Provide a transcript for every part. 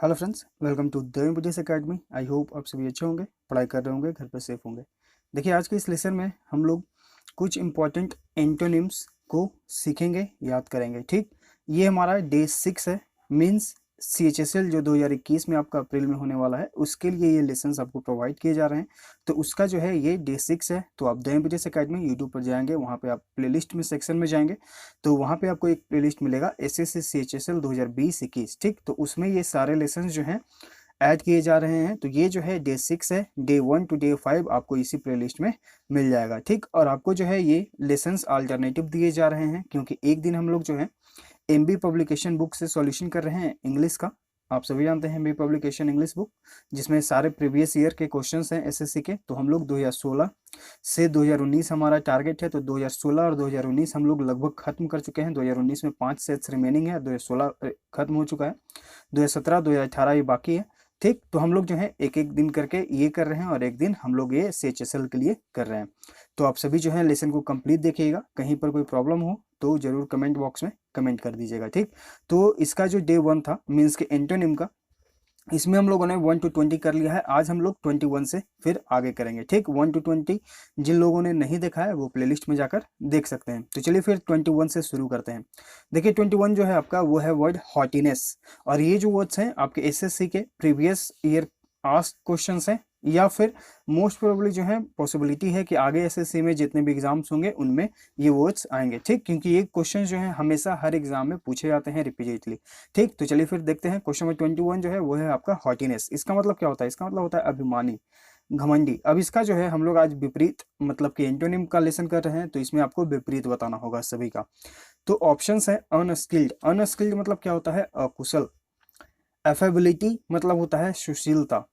Hello friends, welcome to the बुद्धेस academy. I hope आप सभी अच्छे होंगे, पढ़ाई कर रहे होंगे, घर पर सेफ होंगे। देखिए, आज के इस लेसन में हम लोग कुछ इंपॉर्टेंट एंटोनिम्स को सीखेंगे, याद करेंगे। ठीक, ये हमारा डे 6 है। मीन्स CHSL जो 2021 में आपका अप्रैल में होने वाला है, उसके लिए ये लेसन्स आपको प्रोवाइड किए जा रहे हैं। तो उसका जो है ये डे 6 है। तो आप द बुद्धेस अकेडमी यूट्यूब पर जाएंगे, वहाँ पे आप प्लेलिस्ट में सेक्शन में जाएंगे, तो वहाँ पे आपको एक प्लेलिस्ट मिलेगा SSC CHSL 2020-21। ठीक, तो उसमें ये सारे लेसन जो हैं ऐड किए जा रहे हैं। तो ये जो है डे 6 है, डे 1 टू डे 5 आपको इसी प्लेलिस्ट में मिल जाएगा। ठीक, और आपको जो है ये लेसन्स अल्टरनेटिव दिए जा रहे हैं, क्योंकि एक दिन हम लोग जो है MB पब्लिकेशन बुक से सॉल्यूशन कर रहे हैं इंग्लिश का। आप सभी जानते हैं MB पब्लिकेशन इंग्लिश बुक, जिसमें सारे प्रीवियस ईयर के क्वेश्चंस हैं SSC के। तो हम लोग 2016 से 2019 हमारा टारगेट है। तो 2016 और 2019 हम लोग लगभग खत्म कर चुके हैं। 2019 में 5 सेट्स रिमेनिंग है, 2016 खत्म हो चुका है, 2017 2018 ये बाकी है। ठीक, तो हम लोग जो है एक एक दिन करके ये कर रहे हैं, और एक दिन हम लोग ये CHSL के लिए कर रहे हैं। तो आप सभी जो है लेसन को कंप्लीट देखिएगा। कहीं पर कोई प्रॉब्लम हो तो जरूर कमेंट बॉक्स में कमेंट कर दीजिएगा। ठीक, तो इसका जो डे 1 था मीन्स के एंटोनिम का, इसमें हम लोगों ने 1 to 20 कर लिया है। आज हम लोग 21 से फिर आगे करेंगे। ठीक, 1 to 20 जिन लोगों ने नहीं देखा है वो प्लेलिस्ट में जाकर देख सकते हैं। तो चलिए फिर 21 से शुरू करते हैं। देखिए, 21 जो है आपका वो है वर्ड हॉटीनेस। और ये जो वर्ड्स हैं आपके SSC के प्रीवियस ईयर आस्क्ड क्वेश्चंस हैं, या फिर मोस्ट प्रोबेबली जो है पॉसिबिलिटी है कि आगे SSC में जितने भी एग्जाम्स होंगे उनमें ये वर्ड्स आएंगे। ठीक, क्योंकि ये क्वेश्चन जो है हमेशा हर एग्जाम में पूछे जाते हैं रिपीटेडली। ठीक, तो चलिए फिर देखते हैं। क्वेश्चन नंबर 21 जो है वो है आपका हॉटीनेस। इसका मतलब क्या होता है? इसका मतलब होता है अभिमानी, घमंडी। अब इसका जो है हम लोग आज विपरीत मतलब कि एंटोनिम का लेसन कर रहे हैं, तो इसमें आपको विपरीत बताना होगा सभी का। तो ऑप्शंस है अनस्किल्ड। अनस्किल्ड मतलब क्या होता है? अकुशल। एफेबिलिटी मतलब होता है सुशीलता।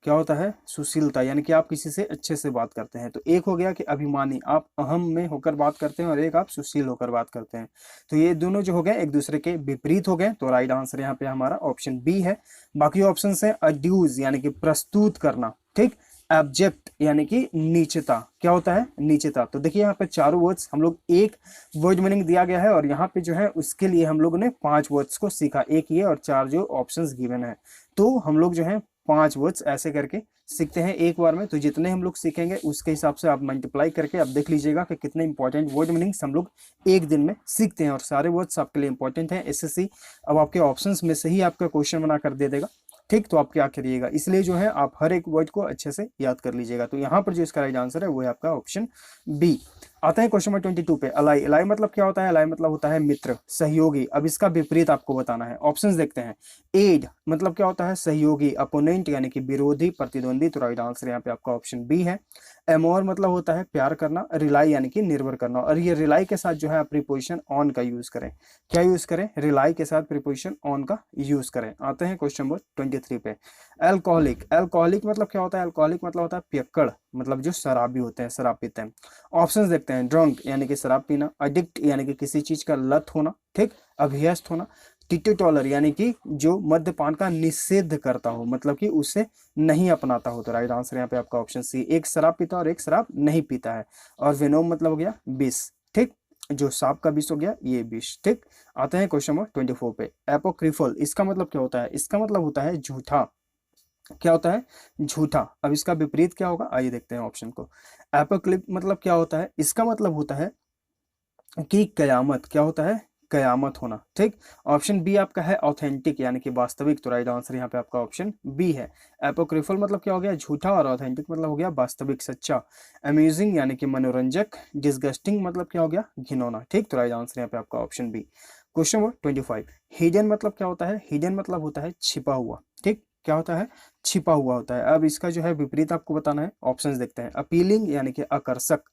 क्या होता है? सुशीलता, यानी कि आप किसी से अच्छे से बात करते हैं। तो एक हो गया कि अभिमानी, आप अहम में होकर बात करते हैं, और एक आप सुशील होकर बात करते हैं। तो ये दोनों जो हो गए एक दूसरे के विपरीत हो गए। तो राइट आंसर यहाँ पे हमारा ऑप्शन बी है। बाकी ऑप्शन है अड्यूज यानी कि प्रस्तुत करना। ठीक, एब्जेक्ट यानी कि नीचता। क्या होता है? नीचता। तो देखिए यहाँ पे चारों वर्ड्स हम लोग, एक वर्ड मीनिंग दिया गया है, और यहाँ पे जो है उसके लिए हम लोगों ने 5 वर्ड्स को सीखा, एक ये और 4 जो ऑप्शंस गिवन है। तो हम लोग जो है 5 वर्ड्स ऐसे करके सीखते हैं एक बार में। तो जितने हम लोग सीखेंगे उसके हिसाब से आप मल्टीप्लाई करके आप देख लीजिएगा कि कितने इंपॉर्टेंट वर्ड मीनिंग्स हम लोग एक दिन में सीखते हैं। और सारे वर्ड्स आपके लिए इंपॉर्टेंट हैं। SSC अब आपके ऑप्शंस में से ही आपका क्वेश्चन बना कर दे देगा। ठीक, तो आप क्या करिएगा, इसलिए जो है आप हर एक वर्ड को अच्छे से याद कर लीजिएगा। तो यहाँ पर जो इसका राइट आंसर है वो है आपका ऑप्शन बी। आते हैं क्वेश्चन नंबर 22 पे। अलाई। अलाई मतलब क्या होता है? अलाई मतलब होता है मित्र, सहयोगी। अब इसका विपरीत आपको बताना है। ऑप्शंस देखते हैं। एड मतलब क्या होता है? सहयोगी। अपोनेंट यानी कि विरोधी, प्रतिद्वंदी। तो राइट आंसर यहाँ पे आपका ऑप्शन बी है। एमोर मतलब होता है प्यार करना। रिलाई यानी कि निर्भर करना। और ये रिलाई के साथ जो है आप प्रीपोजिशन ऑन का यूज करें। क्या यूज करें? रिलाई के साथ प्रीपोजिशन ऑन का यूज करें। आते हैं क्वेश्चन नंबर 23 पे। अल्कोहलिक। अल्कोहलिक मतलब क्या होता है? अल्कोहलिक मतलब होता है पियक्कड़, मतलब जो शराबी होते हैं, शराब पीते हैं। ऑप्शंस देखते हैं। ड्रंक यानी कि शराब पीना। एडिक्ट यानी कि किसी चीज का लत होना। ठीक, अभ्यस्त होना। टीटोलर यानी कि जो मद्यपान का निषेध करता हो, मतलब कि उसे नहीं अपनाता हो। तो राइट आंसर यहाँ पे आपका ऑप्शन सी, एक शराब पीता और एक शराब नहीं पीता है। और वेनोम मतलब हो गया विष। ठीक, जो सांप का विष हो गया ये विष। ठीक, आते हैं क्वेश्चन नंबर 24 पे। एपोक्रिफल, इसका मतलब क्या होता है? इसका मतलब होता है झूठा। क्या होता है? झूठा। अब इसका विपरीत क्या होगा, आइए देखते हैं ऑप्शन को। एपोक्लिप मतलब क्या होता है? इसका मतलब होता है कि कयामत। क्या होता है? कयामत होना। ठीक, ऑप्शन बी आपका है ऑथेंटिक यानी कि वास्तविक। तो राइट आंसर यहाँ पे आपका ऑप्शन बी है। एपोक्रिफल मतलब क्या हो गया? झूठा। और ऑथेंटिक मतलब हो गया वास्तविक, सच्चा। अम्यूजिंग यानी कि मनोरंजक। डिस्गस्टिंग मतलब क्या हो गया? घिनौना। ठीक, तो राइट आंसर यहाँ पे आपका option B. Question number 25। Hidden मतलब क्या होता है? हिडन मतलब होता है छिपा हुआ। ठीक, क्या होता है? छिपा हुआ होता है। अब इसका जो है विपरीत आपको बताना है। ऑप्शंस देखते हैं। अपीलिंग यानी कि आकर्षक।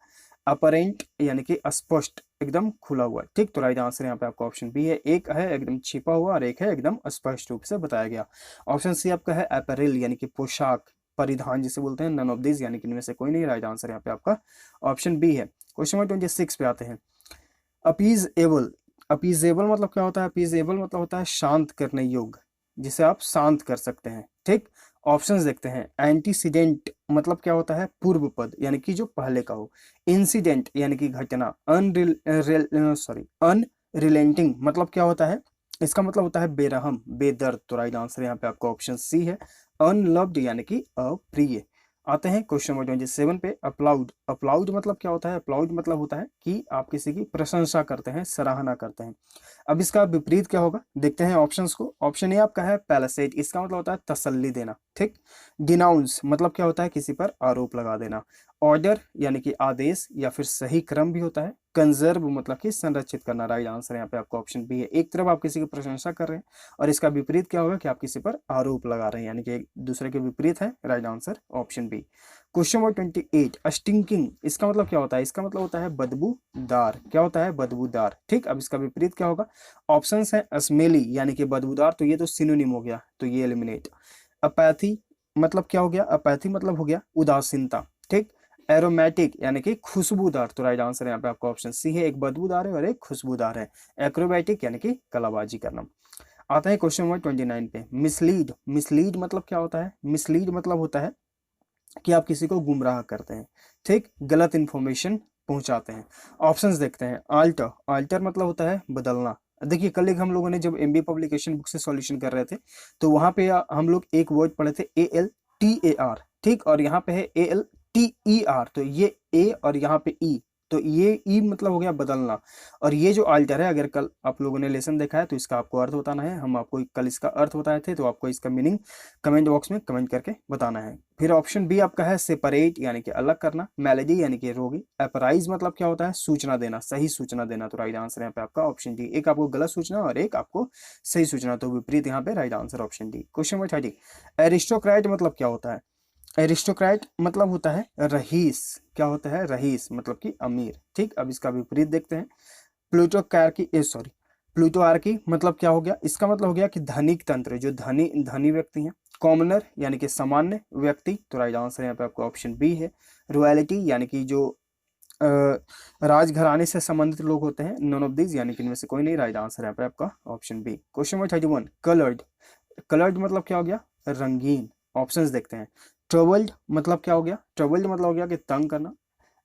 अपरेंट यानी कि स्पष्ट, एकदम खुला हुआ। ठीक, तो राइट आंसर यहाँ पे आपका ऑप्शन बी है। एक है एकदम छिपा हुआ और एक है एकदम स्पष्ट रूप से बताया गया। ऑप्शन सी आपका है अपैरेल यानी कि पोशाक, परिधान जिसे बोलते हैं। नन ऑफ दिस यानी कि इनमें से कोई नहीं। राइट आंसर यहाँ पे आपका ऑप्शन बी है। क्वेश्चन नंबर 26 पे आते हैं। Appease able. अपीजेबल मतलब क्या होता है? अपीजेबल मतलब होता है शांत करने योग्य, जिसे आप शांत कर सकते हैं। ठीक, ऑप्शंस देखते हैं। एंटीसीडेंट मतलब क्या होता है? पूर्व पद यानी कि जो पहले का हो। इंसिडेंट यानी कि घटना। अनरिलेंटिंग मतलब क्या होता है? इसका मतलब होता है बेरहम, बेदर्द। तो राइट आंसर यहाँ पे आपका ऑप्शन सी है, अनलव्ड यानी कि अप्रिय। आते हैं क्वेश्चन नंबर 27 पे। अप्लाउड, अप्लाउड मतलब क्या होता है? अप्लाउड मतलब होता है कि आप किसी की प्रशंसा करते हैं, सराहना करते हैं। अब इसका विपरीत क्या होगा, देखते हैं ऑप्शंस को। ऑप्शन ए आपका है पैलेसेट, इसका मतलब होता है तसल्ली देना, ठीक। डिनाउंस मतलब क्या होता है? किसी पर आरोप लगा देना। ऑर्डर यानी कि आदेश या फिर सही क्रम भी होता है। कंजर्व मतलब कि संरक्षित करना। राइट आंसर यहाँ पे आपका ऑप्शन बी है। एक तरफ आप किसी की प्रशंसा कर रहे हैं और इसका विपरीत क्या होगा कि आप किसी पर आरोप लगा रहे हैं, यानी कि एक दूसरे के विपरीत है। Right answer option B. Question number 28, stinking, इसका मतलब क्या होता है? इसका मतलब होता है बदबूदार। क्या होता है? बदबूदार, ठीक। अब इसका विपरीत क्या होगा? ऑप्शंस है स्मेली यानी कि बदबूदार, तो ये तो सिनोनिम हो गया, तो ये एलिमिनेट। अपैथी मतलब क्या हो गया? अपैथी मतलब हो गया उदासीनता, ठीक। एरोमेटिक यानी कि खुशबूदार, तो राइट आंसर यहाँ पे आपका ऑप्शन सी है, एक बदबूदार है और एक खुशबूदार है। एक्रोबैटिक यानी कि कलाबाजी करना। आता है क्वेश्चन नंबर 29 पे। मिसलीड, मिसलीड मतलब क्या होता है? मिसलीड मतलब होता है कि आप किसी को गुमराह करते हैं, ठीक, गलत इंफॉर्मेशन पहुंचाते हैं। ऑप्शंस देखते हैं। आल्टर, आल्टर मतलब होता है बदलना। देखिए कल एक हम लोगों ने जब एमबी पब्लिकेशन बुक से सॉल्यूशन कर रहे थे तो वहां पे हम लोग एक वर्ड पढ़े थे ALTAR, ठीक, और यहाँ पे है ALTER, तो ये ए और यहाँ पे ई, तो ये ई मतलब हो गया बदलना। और ये जो अल्टर है, अगर कल आप लोगों ने लेसन देखा है तो इसका आपको अर्थ बताना है। हम आपको कल इसका अर्थ बताए थे, तो आपको इसका मीनिंग कमेंट बॉक्स में कमेंट करके बताना है। फिर ऑप्शन बी आपका है सेपरेट यानी कि अलग करना। मेलेडी यानी कि रोगी। अपराइज मतलब क्या होता है? सूचना देना, सही सूचना देना। तो राइट आंसर यहाँ पे आपका ऑप्शन डी, एक आपको गलत सूचना और एक आपको सही सूचना, तो विपरीत यहाँ पे। Right answer option D. Question number 30, aristocrat मतलब क्या होता है? एरिस्टोक्रेट मतलब होता है रईस। क्या होता है? रईस मतलब कि अमीर, ठीक। अब इसका विपरीत देखते हैं। प्लूटोक्रेसी, सॉरी, प्लूटोआर्की मतलब क्या हो गया? इसका मतलब हो गया कि धनिक तंत्र, जो धनी धनी व्यक्ति हैं। कॉमनर यानी कि सामान्य व्यक्ति, तो राइट आंसर यहाँ पे आपका ऑप्शन बी है। रॉयल्टी यानी कि जो अ, राजघराने से संबंधित लोग होते हैं। नॉन ऑफ दीज यानी कि इनमें से कोई नहीं। राइट आंसर यहाँ पे आपका option B. Question number 31, coloured, coloured मतलब क्या हो गया? रंगीन। ऑप्शंस देखते हैं। ट्रबल्ड मतलब क्या हो गया? ट्रबल्ड मतलब हो गया कि तंग करना।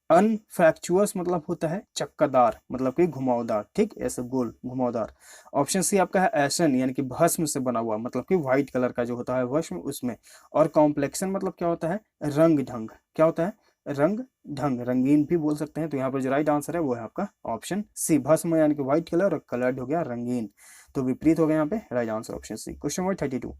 अनफ्रैक्चुअस मतलब होता है चक्करदार, मतलब कि घुमावदार, ठीक, ऐसे गोल घुमावदार। ऑप्शन सी आपका है एशन यानी कि भस्म से बना हुआ, मतलब कि व्हाइट कलर का जो होता है भस्म उसमें। और कॉम्प्लेक्सन मतलब क्या होता है? रंग ढंग। क्या होता है? रंग ढंग, रंगीन भी बोल सकते हैं। तो यहाँ पर जो राइट आंसर है वो है आपका ऑप्शन सी, भस्म यानी कि व्हाइट कलर और कलर्ड हो गया रंगीन, तो विपरीत हो गया यहाँ पे। Right answer option C. Question number 32,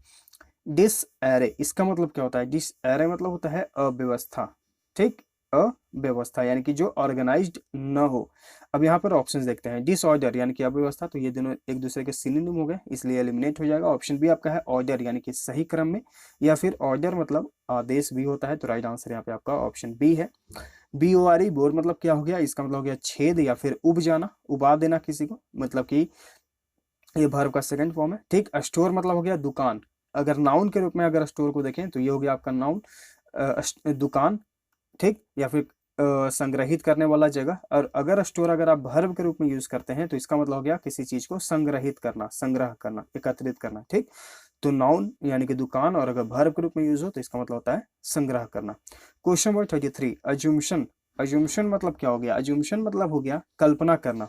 disarray, इसका मतलब क्या होता है? डिस एरे मतलब होता है अव्यवस्था, ठीक, अव्यवस्था यानी कि जो ऑर्गेनाइज्ड न हो। अब यहाँ पर ऑप्शंस देखते हैं। डिसऑर्डर यानी कि अव्यवस्था, तो ये दोनों एक दूसरे के सिनोनिम हो गए, इसलिए एलिमिनेट हो जाएगा। ऑप्शन बी आपका है ऑर्डर यानी कि सही क्रम में, या फिर ऑर्डर मतलब आदेश भी होता है। तो राइट आंसर यहाँ पे आपका ऑप्शन बी है। BORE, बोर मतलब क्या हो गया? इसका मतलब हो गया छेद या फिर उब जाना, उबा देना किसी को, मतलब कि ये वर्ब का सेकंड फॉर्म है, ठीक। स्टोर मतलब हो गया दुकान। अगर नाउन के रूप में अगर स्टोर को देखें तो ये हो गया आपका नाउन, दुकान, ठीक, या फिर संग्रहित करने वाला जगह। और अगर स्टोर अगर आप वर्ब के रूप में यूज करते हैं तो इसका मतलब हो गया किसी चीज को संग्रहित करना, संग्रह करना, एकत्रित करना, ठीक। तो नाउन यानी कि दुकान, और अगर वर्ब के रूप में यूज हो तो इसका मतलब होता है संग्रह करना। क्वेश्चन नंबर 33, अज्यूमशन, अज्यूमशन मतलब क्या हो गया? अज्यूमशन मतलब हो गया कल्पना करना।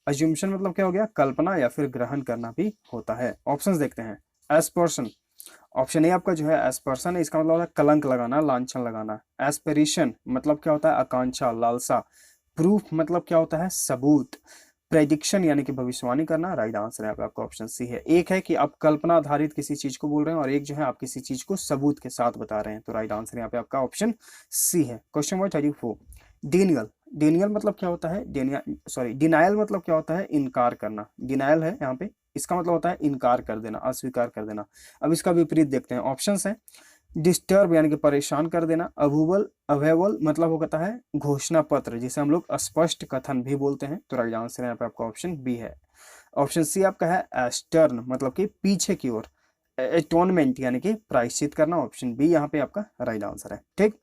अज्यूमशन मतलब क्या हो गया? कल्पना या फिर ग्रहण करना भी होता है। ऑप्शंस देखते हैं। एस्पर्शन, ऑप्शन ए आपका जो है एस्पर्शन है, इसका मतलब होता है कलंक लगाना, लांछन लगाना। एस्पिरेशन मतलब क्या होता है? आकांक्षा, लालसा। प्रूफ मतलब क्या होता है? सबूत। प्रेडिक्शन यानी कि भविष्यवाणी करना। राइट आंसर है आपका ऑप्शन सी है। एक है कि आप कल्पना आधारित किसी चीज को बोल रहे हैं और एक जो है आप किसी चीज को सबूत के साथ बता रहे हैं। तो राइट आंसर यहाँ पे आपका ऑप्शन सी है। क्वेश्चन नंबर 34, डेनियल, डेनियल मतलब क्या होता है? डिनायल मतलब क्या होता है? इनकार करना। डिनायल है यहाँ पे, इसका मतलब होता है इनकार कर देना, अस्वीकार कर देना। अब इसका विपरीत देखते हैं। ऑप्शंस है। डिस्टर्ब यानी कि परेशान कर देना। अभूवल, अवेवल मतलब होता है घोषणा पत्र, जिसे हम लोग स्पष्ट कथन भी बोलते हैं। तो राइट आंसर यहाँ पे आपका ऑप्शन बी है। ऑप्शन सी आपका है एस्टर्न, मतलब कि पीछे की ओर। एटोनमेंट यानी कि प्रायश्चित करना। ऑप्शन बी यहाँ पे आपका राइट आंसर है, ठीक।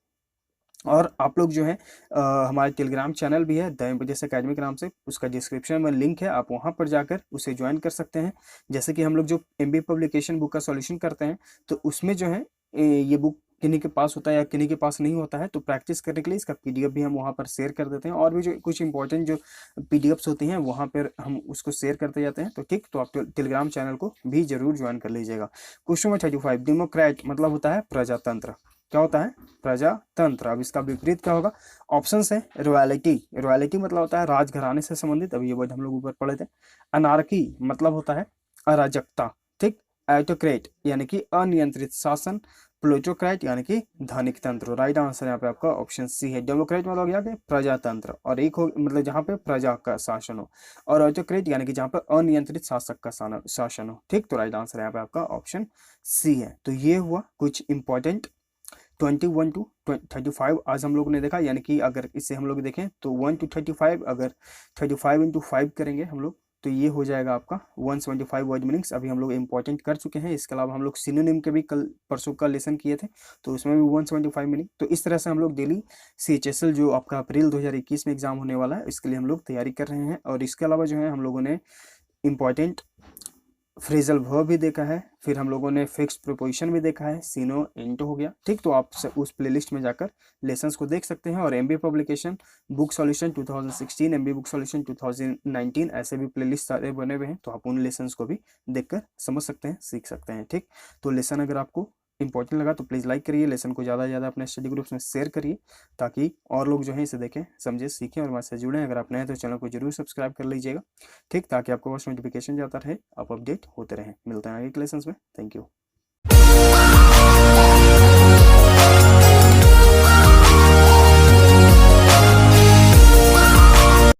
और आप लोग जो है हमारे टेलीग्राम चैनल भी है द एम्बुजेस एकेडमी के नाम से, उसका डिस्क्रिप्शन में लिंक है, आप वहां पर जाकर उसे ज्वाइन कर सकते हैं। जैसे कि हम लोग जो एमबी पब्लिकेशन बुक का सॉल्यूशन करते हैं तो उसमें जो है ये बुक किन्हीं के पास होता है या किन्हीं के पास नहीं होता है, तो प्रैक्टिस करने के लिए इसका पीडीएफ भी हम वहाँ पर शेयर कर देते हैं, और भी जो कुछ इंपॉर्टेंट जो पीडीएफ्स होती हैं वहाँ पर हम उसको शेयर करते जाते हैं। तो ठीक, तो आप टेलीग्राम चैनल को भी जरूर ज्वाइन कर लीजिएगा। क्वेश्चन नंबर 35, डेमोक्रेट मतलब होता है प्रजातंत्र। क्या होता है? प्रजातंत्र। अब इसका विपरीत क्या होगा? ऑप्शन है रॉयलिटी। रॉयलिटी मतलब होता है राजघराने से संबंधित, अभी ये वर्ड हम लोग ऊपर पढ़े थे। अनार्की मतलब होता है अराजकता। ठीक। ऑटोक्रेट यानी कि अनियंत्रित शासन। प्लूटोक्रेट यानी कि धनिक तंत्र। राइट आंसर यहाँ पे आपका ऑप्शन सी है। डेमोक्रेट मतलब क्या कि प्रजातंत्र, और एक हो मतलब जहाँ पे प्रजा का शासन हो, और ऑटोक्रेट यानी कि जहाँ पे अनियंत्रित शासक का शासन हो। ठीक, तो राइट आंसर यहाँ पे आपका ऑप्शन सी है। तो ये हुआ कुछ इंपॉर्टेंट 21 टू 35 आज हम लोग ने देखा, यानी कि अगर इसे हम लोग देखें तो 1 to 35, अगर 35 into 5 करेंगे हम लोग तो ये हो जाएगा आपका 175 वर्ड मीनिंग्स। अभी हम लोग इंपॉर्टेंट कर चुके हैं। इसके अलावा हम लोग सिनोनिम के भी कल परसों का लेसन किए थे, तो उसमें भी 175 मीनिंग। तो इस तरह से हम लोग डेली CHSL जो आपका अप्रैल 2021 में एग्जाम होने वाला है, इसके लिए हम लोग तैयारी कर रहे हैं। और इसके अलावा जो है हम लोगों ने इंपॉर्टेंट फ्रेजल वर्ब भी देखा है, फिर हम लोगों ने फिक्स प्रीपोजिशन भी देखा है, सीनो इंटो हो गया। ठीक, तो आप उस प्लेलिस्ट में जाकर लेसन्स को देख सकते हैं। और MBA publication book solution 2016, MBA book solution 2019, ऐसे भी प्लेलिस्ट सारे बने हुए हैं, तो आप उन लेसन्स को भी देखकर समझ सकते हैं, सीख सकते हैं। ठीक, तो लेसन अगर आपको इंपॉर्टेंट लगा तो प्लीज़ लाइक करिए, लेसन को ज़्यादा से ज़्यादा अपने स्टडी ग्रुप्स में शेयर करिए, ताकि और लोग जो है इसे देखें, समझे, सीखें और हमारे से जुड़ें। अगर आप नए हैं तो चैनल को जरूर सब्सक्राइब कर लीजिएगा। ठीक, ताकि आपको बस नोटिफिकेशन जाता रहे, आप अपडेट होते रहें। मिलते हैं आगे के लेसन्स में। Thank you.